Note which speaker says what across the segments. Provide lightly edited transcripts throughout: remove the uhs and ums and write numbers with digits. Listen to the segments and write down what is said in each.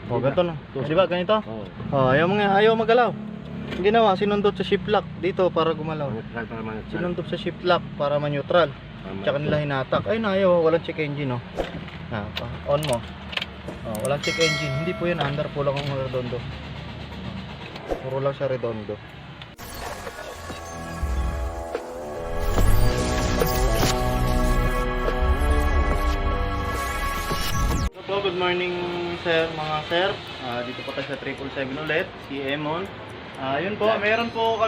Speaker 1: Oh, ganito na. Di ba ganito?
Speaker 2: Oo.
Speaker 1: Oh, ayaw magalaw. Ang ginawa, sinundot sa shift lock dito para gumalaw.
Speaker 2: Neutral para man-neutral.
Speaker 1: Sinundot sa shift lock para ma-neutral. Tsaka nila hinatak. Ay na, ayaw, walang check engine, oh. On mo. Oh, walang check engine. Hindi po yun, under po lang ang redondo. Puro lang siya redondo. So, good morning sir, mga sir. Dito po tayo sa 777 ulit, si Emon. Yun po, meron pong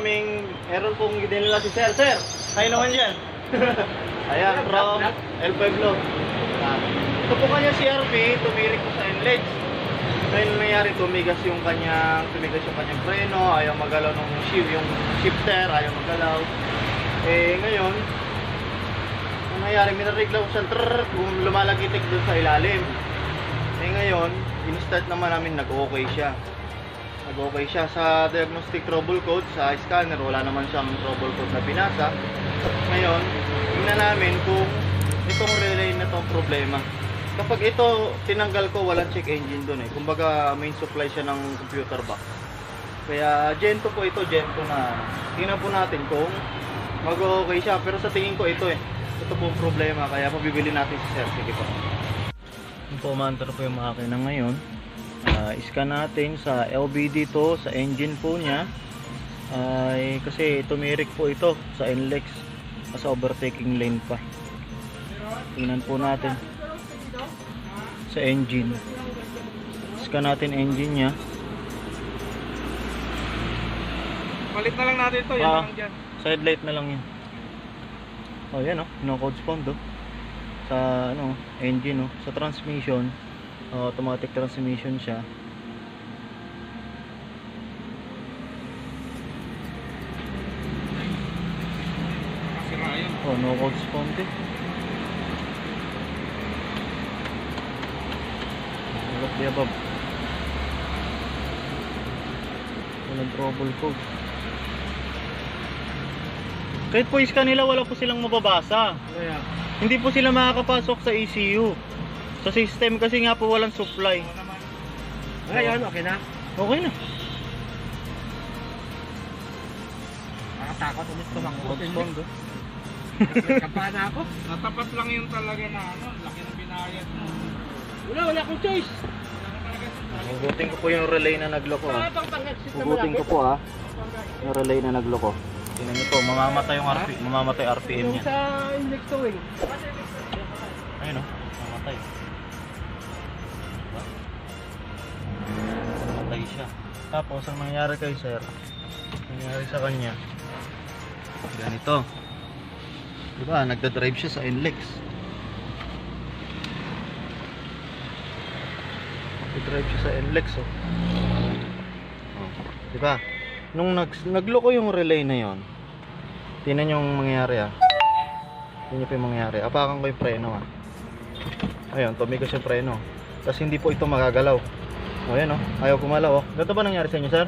Speaker 1: dinala si sir. Sir, kayo naman dyan. Ayan, from El Pueblo. Ito po kanya CRV, tumirik po sa NLEX. Ngayon nangyari, tumigas yung kanyang preno, ayaw magalaw ng yung shifter, ayaw magalaw. Ngayon, ang nangyari, minarigla ko siya, kung lumalagitik doon sa ilalim. Ngayon, in-start naman namin, nag-okay siya. Nag-okay siya sa diagnostic trouble code, sa scanner, wala naman siyang trouble code na pinasa. Ngayon, tingnan namin kung itong relay na itong problema. Kapag ito, tinanggal ko, walang check engine doon eh. Kumbaga, main supply siya ng computer box. Kaya, Gen 2 po ito, Gen 2 na. Tingnan po natin kung mag-okay siya. Pero sa tingin ko ito eh. Ito po problema, kaya pabibili natin si sir. Sige po. Pumantar po yung makina ngayon. Scan natin sa LBD to, sa engine po niya. Kasi tumirik po ito sa NLEX, sa overtaking lane pa. Tingnan po natin sa engine. Scan natin engine niya.
Speaker 3: Palit na lang natin ito, yan lang dyan.
Speaker 1: Side light na lang yan. Oh, yan oh, no code spawn do. Sa engine sa transmission, automatic transmission siya. Oh, no code spawn din. Look the above. Walang trouble code. Kahit po is kanila, wala po silang mababasa. Hindi po sila makakapasok sa ECU. Sa system kasi nga po walang supply.
Speaker 2: Ngayon, okay na?
Speaker 1: Okay na.
Speaker 2: Nakatakot ulit tumakbo.
Speaker 3: Kapa na ako. Natapat lang yung talaga na laki ng binayad mo. Wala akong choice.
Speaker 1: Hugutin ko po yung relay na nagloko. Hugutin ko po yung relay na nagloko. Tingnan niyo po, mamamatay RPM niya.
Speaker 3: Sa index towing.
Speaker 1: Ayun mamatay. Mamatay siya. Tapos ang nangyari kay sir, nangyari sa kanya, ganito. Diba, nagdadrive siya sa NLEX. Nagdadrive siya sa NLEX diba? Nung nagloko yung relay na yon, tingnan yung mangyayari tingnan po yung mangyayari. Apakan ko yung preno ayun, tumigas yung preno, tapos hindi po ito magagalaw. Ayan ayaw gumalaw. Ganito ba nangyari sa inyo sir?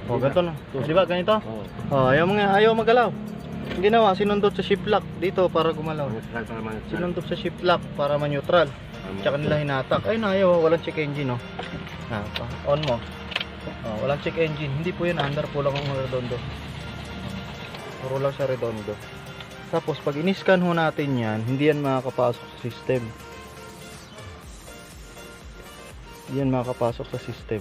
Speaker 1: Ganito na. Diba ganito? Ayaw magalaw. Ang ginawa, sinundot sa shift lock dito para gumalaw.
Speaker 2: Neutral para man-neutral.
Speaker 1: Sinundot sa shift lock para ma-neutral. Tsaka nila hinatak. Ay na, ayaw, walang check engine on mo. Walang check engine. Hindi po yun, under po lang ang redondo. Puro lang siya redondo. Tapos pag in-scan ho natin yan, hindi yan makakapasok sa system. Hindi yan makakapasok sa system.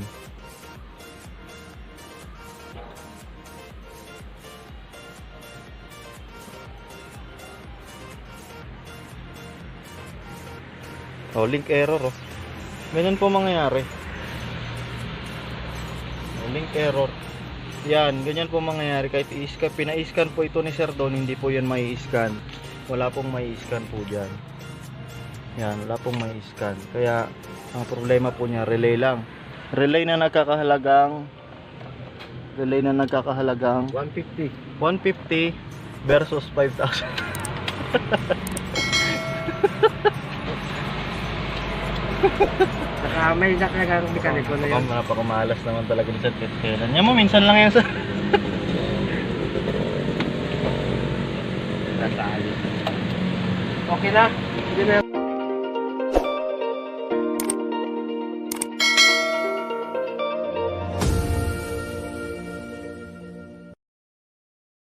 Speaker 1: Link error ganyan po mangyayari. Link error yan, ganyan po mangyayari. Kahit pina-scan po ito ni sir doon, hindi po yan mai-scan. Wala pong mai-scan po dyan. Yan, wala pong mai-scan. Kaya ang problema po niya, relay lang. Relay na nagkakahalagang
Speaker 2: 150
Speaker 1: versus 5,000.
Speaker 2: May jack na garong mekaniko na yun.
Speaker 1: Napakamalas naman talaga ni sir. Kailan niya mo, minsan lang yan sir.
Speaker 2: Okay na? Hindi na.